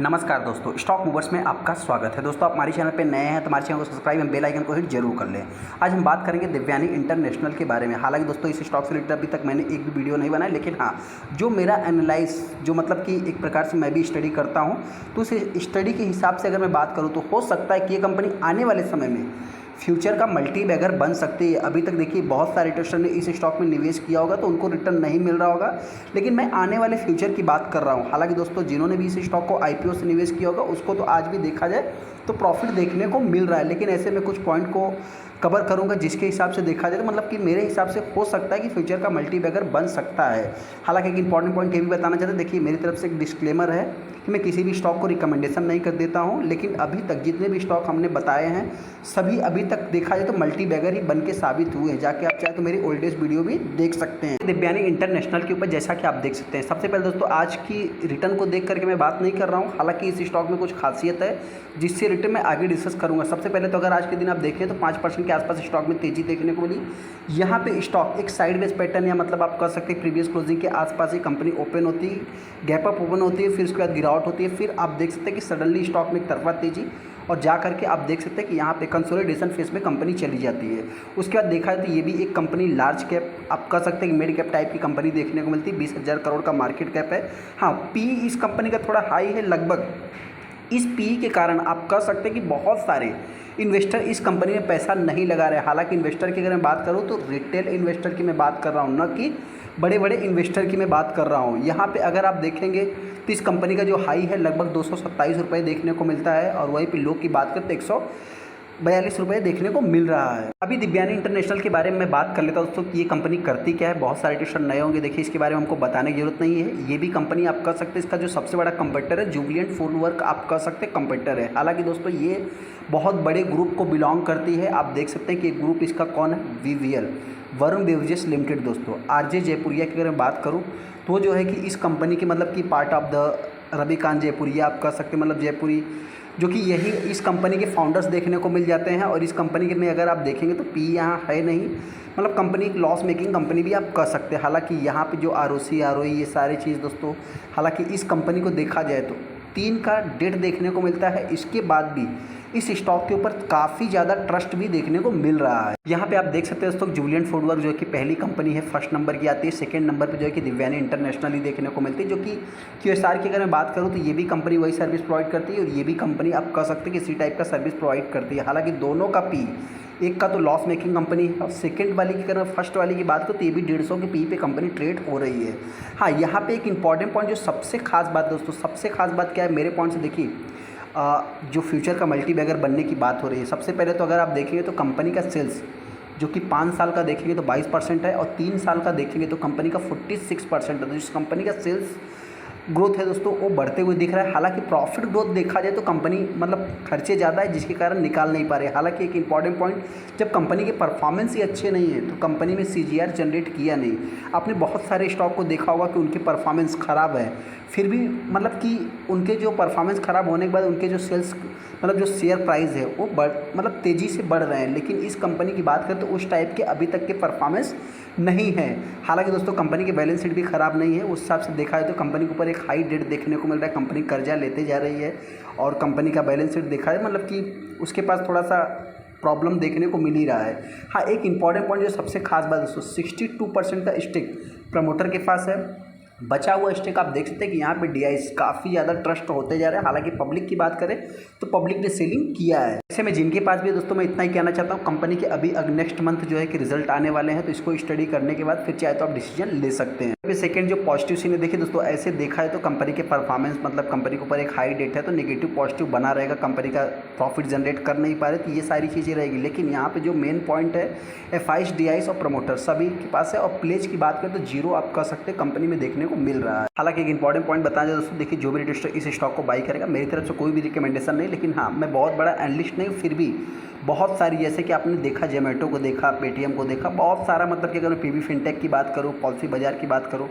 नमस्कार दोस्तों, stock movers में आपका स्वागत है। दोस्तों, आप हमारे चैनल पे नए हैं तो हमारे चैनल को सब्सक्राइब एवं बेल आइकन को हिट जरूर कर लें। आज हम बात करेंगे देवयानी इंटरनेशनल के बारे में। हालांकि दोस्तों, इस स्टॉक से रिलेटेड अभी तक मैंने एक भी वीडियो नहीं बनाया, लेकिन हाँ, जो मेरा एनालाइज जो मतलब कि एक प्रकार से मैं भी स्टडी करता हूँ, तो उस स्टडी के हिसाब से अगर मैं बात करूँ तो हो सकता है कि ये कंपनी आने वाले समय में फ्यूचर का मल्टी बैगर बन सकती है। अभी तक देखिए, बहुत सारे इन्वेस्टर ने इस स्टॉक में निवेश किया होगा तो उनको रिटर्न नहीं मिल रहा होगा, लेकिन मैं आने वाले फ्यूचर की बात कर रहा हूँ। हालांकि दोस्तों, जिन्होंने भी इस स्टॉक को आईपीओ से निवेश किया होगा उसको तो आज भी देखा जाए तो प्रॉफिट देखने को मिल रहा है। लेकिन ऐसे में कुछ पॉइंट को कवर करूंगा जिसके हिसाब से देखा जाए तो मतलब कि मेरे हिसाब से हो सकता है कि फ्यूचर का मल्टी बैगर बन सकता है। हालांकि एक इंपॉर्टेंट पॉइंट ये भी बताना चाहते हैं, देखिए मेरी तरफ से एक डिस्क्लेमर है कि मैं किसी भी स्टॉक को रिकमेंडेशन नहीं कर देता हूं, लेकिन अभी तक जितने भी स्टॉक हमने बताए हैं सभी अभी तक देखा जाए तो मल्टी बैगर ही बन के साबित हुए हैं। जाके आप चाहे तो मेरी ओल्डेस्ट वीडियो भी देख सकते हैं देवयानी इंटरनेशनल के ऊपर, जैसा कि आप देख सकते हैं। सबसे पहले दोस्तों, आज की रिटर्न को देख करके मैं बात नहीं कर रहा हूँ। हालांकि इस स्टॉक में कुछ खासियत है जिससे रिटर्न मैं आगे डिस्कस करूंगा। सबसे पहले तो अगर आज के दिन आप देखें तो 5% के आसपास स्टॉक में तेजी देखने को मिली। यहाँ पे स्टॉक एक साइडवेज पैटर्न या मतलब आप कह सकते हैं प्रीवियस क्लोजिंग के आसपास ही कंपनी ओपन होती है, गैप अप ओपन होती है, फिर उसके बाद गिरावट होती है, फिर आप देख सकते हैं कि सडनली स्टॉक में एक तरफा तेजी और जा करके आप देख सकते हैं कि यहाँ पे कंसोलिडेशन फेज में कंपनी चली जाती है। उसके बाद देखा जाए तो ये भी एक कंपनी लार्ज कैप, आप कह सकते हैं कि मिड कैप टाइप की कंपनी देखने को मिलती है। 20,000 करोड़ का मार्केट कैप है। हाँ, पी इस कंपनी का थोड़ा हाई है लगभग। इस पी के कारण आप कह सकते हैं कि बहुत सारे इन्वेस्टर इस कंपनी में पैसा नहीं लगा रहे। हालांकि इन्वेस्टर की अगर मैं बात करूं तो रिटेल इन्वेस्टर की मैं बात कर रहा हूं, न कि बड़े बड़े इन्वेस्टर की मैं बात कर रहा हूं। यहाँ पे अगर आप देखेंगे तो इस कंपनी का जो हाई है लगभग 227 रुपये देखने को मिलता है और वहीं पे लो की बात करते 142 रुपये देखने को मिल रहा है। अभी देवयानी इंटरनेशनल के बारे में मैं बात कर लेता हूँ दोस्तों कि ये कंपनी करती क्या है। बहुत सारे इन्वेस्टर नए होंगे, देखिए इसके बारे में हमको बताने की जरूरत नहीं है। ये भी कंपनी आप कह सकते हैं इसका जो सबसे बड़ा कंपटीटर है जुबिलेंट फूडवर्क, आप कह सकते हैं कंपटीटर है। हालांकि दोस्तों, ये बहुत बड़े ग्रुप को बिलोंग करती है। आप देख सकते हैं कि ग्रुप इसका कौन है, वीवीएल, वरुण बेवरेजेस लिमिटेड। दोस्तों, आरजे जयपुरिया की अगर मैं बात करूँ तो जो है कि इस कंपनी के मतलब कि part of the Ravikant Jaipuria, आप कह सकते हैं मतलब जयपुरी, जो कि यही इस कंपनी के फाउंडर्स देखने को मिल जाते हैं। और इस कंपनी के में अगर आप देखेंगे तो पी यहाँ है नहीं, मतलब कंपनी एक लॉस मेकिंग कंपनी भी आप कह सकते हैं। हालांकि यहाँ पे जो आरओसी आरओई ये सारी चीज़ दोस्तों, हालांकि इस कंपनी को देखा जाए तो 3 का डेट देखने को मिलता है। इसके बाद भी इस स्टॉक के ऊपर काफ़ी ज़्यादा ट्रस्ट भी देखने को मिल रहा है। यहाँ पे आप देख सकते हैं दोस्तों, जुबिलेंट फूडवर्क जो कि पहली कंपनी है, फर्स्ट नंबर की आती है। सेकंड नंबर पे जो है कि देवयानी इंटरनेशनल ही देखने को मिलती है, जो कि क्यूएसआर की अगर मैं बात करूँ तो ये भी कंपनी वही सर्विस प्रोवाइड करती है और ये भी कंपनी आप कह सकते हैं कि इसी टाइप का सर्विस प्रोवाइड करती है। हालांकि दोनों का पी, एक का तो लॉस मेकिंग कंपनी है और सेकंड वाली की अगर फर्स्ट वाली की बात करूँ तो ये भी 150 के पी पे कंपनी ट्रेड हो रही है। हाँ, यहाँ पे एक इंपॉर्टेंट पॉइंट, जो सबसे खास बात दोस्तों, सबसे खास बात क्या है मेरे पॉइंट से, देखिए जो फ्यूचर का मल्टी बैगर बनने की बात हो रही है। सबसे पहले तो अगर आप देखेंगे तो कंपनी का सेल्स जो कि 5 साल का देखेंगे तो 22% है और 3 साल का देखेंगे तो कंपनी का 46% है। तो जिस कंपनी का सेल्स ग्रोथ है दोस्तों वो बढ़ते हुए दिख रहा है। हालांकि प्रॉफिट ग्रोथ देखा जाए तो कंपनी मतलब खर्चे ज़्यादा है जिसके कारण निकाल नहीं पा रहे। हालांकि एक इंपॉर्टेंट पॉइंट, जब कंपनी के परफॉर्मेंस ही अच्छे नहीं है तो कंपनी में सीजीआर जनरेट किया नहीं। आपने बहुत सारे स्टॉक को देखा होगा कि उनके परफॉर्मेंस ख़राब है, फिर भी मतलब कि उनके जो परफॉर्मेंस ख़राब होने के बाद उनके जो सेल्स मतलब जो शेयर प्राइस है वो मतलब तेज़ी से बढ़ रहे हैं। लेकिन इस कंपनी की बात करें तो उस टाइप के अभी तक के परफॉर्मेंस नहीं है। हालांकि दोस्तों, कंपनी की बैलेंस शीट भी ख़राब नहीं है। उस हिसाब से देखा जाए तो कंपनी के ऊपर एक हाई डेट देखने को मिल रहा है। कंपनी कर्जा लेते जा रही है और कंपनी का बैलेंस शीट देखा है मतलब कि उसके पास थोड़ा सा प्रॉब्लम देखने को मिल ही रहा है। हाँ, एक इंपॉर्टेंट पॉइंट जो सबसे खास बात दोस्तों, 62% का स्टेक प्रमोटर के पास है। बचा हुआ स्टेक आप देख सकते हैं कि यहाँ पे डीआईएस काफ़ी ज़्यादा ट्रस्ट होते जा रहे हैं। हालांकि पब्लिक की बात करें तो पब्लिक ने सेलिंग किया है। ऐसे में जिनके पास भी दोस्तों, मैं इतना ही कहना चाहता हूँ, कंपनी के अभी नेक्स्ट मंथ जो है कि रिजल्ट आने वाले हैं, तो इसको स्टडी करने के बाद फिर चाहे तो आप डिसीजन ले सकते हैं। फिर सेकंड जो पॉजिटिव सीन है, देखिए दोस्तों, ऐसे देखा है तो कंपनी के परफॉर्मेंस मतलब कंपनी के ऊपर एक हाई डेट है तो नेगेटिव पॉजिटिव बना रहेगा, कंपनी का प्रॉफिट जनरेट कर नहीं पा रहे, तो ये सारी चीज़ें रहेगी। लेकिन यहाँ पे जो मेन पॉइंट है, एफआईएस डीआईएस और प्रमोटर सभी के पास है और प्लेज की बात करें तो जीरो आप कह सकते हैं कंपनी में देखने को मिल रहा है। हालांकि एक इंपॉर्टेंट पॉइंट बताया जाए दोस्तों, देखिए जो भी इन्वेस्टर इस स्टॉक को बाई करेगा, मेरी तरफ से कोई भी रिकमेंडेशन नहीं, लेकिन हाँ, मैं बहुत बड़ा एनालिस्ट नहीं, फिर भी बहुत सारी, जैसे कि आपने देखा जोमेटो को देखा, पेटीएम को देखा, बहुत सारा मतलब कि अगर मैं पीवी फिनटेक की बात करूँ, पॉलिसी बाजार की बात करूँ,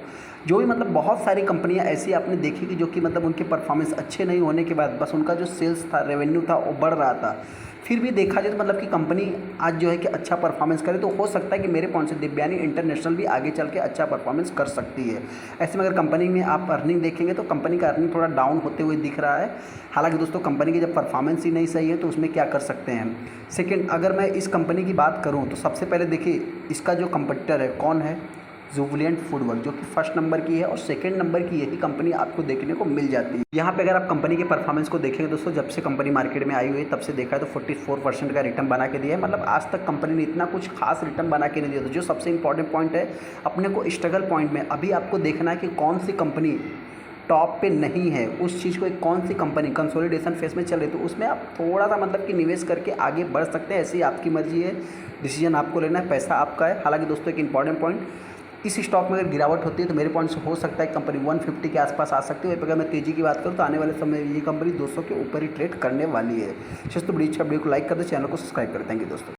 जो भी मतलब बहुत सारी कंपनियां ऐसी आपने देखी कि जो कि मतलब उनके परफॉर्मेंस अच्छे नहीं होने के बाद बस उनका जो सेल्स था, रेवेन्यू था वो बढ़ रहा था, फिर भी देखा जाए तो मतलब कि कंपनी आज जो है कि अच्छा परफॉर्मेंस करे, तो हो सकता है कि मेरे पॉइंट से देवयानी इंटरनेशनल भी आगे चल के अच्छा परफॉर्मेंस कर सकती है। ऐसे में अगर कंपनी में आप अर्निंग देखेंगे तो कंपनी का अर्निंग थोड़ा डाउन होते हुए दिख रहा है। हालांकि दोस्तों कंपनी की जब परफॉर्मेंस ही नहीं सही है तो उसमें क्या कर सकते हैं। सेकेंड, अगर मैं इस कंपनी की बात करूँ तो सबसे पहले देखिए इसका जो कंपटीटर है कौन है, जुबिलेंट फूडवर्क, जो कि फर्स्ट नंबर की है और सेकंड नंबर की यही कंपनी आपको देखने को मिल जाती है। यहाँ पे अगर आप कंपनी के परफॉर्मेंस को देखेंगे दोस्तों, जब से कंपनी मार्केट में आई हुई है तब से देखा है तो 44% का रिटर्न बना के दिया है। मतलब आज तक कंपनी ने इतना कुछ खास रिटर्न बना के नहीं दिया। तो जो सबसे इंपॉर्टेंट पॉइंट है, अपने को स्ट्रगल पॉइंट में अभी आपको देखना है कि कौन सी कंपनी टॉप पे नहीं है, उस चीज़ को एक कौन सी कंपनी कंसोलिडेशन फेस में चल रही है, तो उसमें आप थोड़ा सा मतलब कि निवेश करके आगे बढ़ सकते हैं। ऐसी आपकी मर्जी है, डिसीजन आपको लेना है, पैसा आपका है। हालांकि दोस्तों एक इंपॉर्टेंट पॉइंट, इस स्टॉक में अगर गिरावट होती है तो मेरे पॉइंट से हो सकता है कंपनी 150 के आसपास आ सकती है। अगर मैं तेज़ी की बात करूँ तो आने वाले समय में ये कंपनी 200 के ऊपर ही ट्रेड करने वाली है। दोस्तों बड़ी अच्छा वीडियो को लाइक कर दे, चैनल को सब्सक्राइब करें। थैंक यू दोस्तों।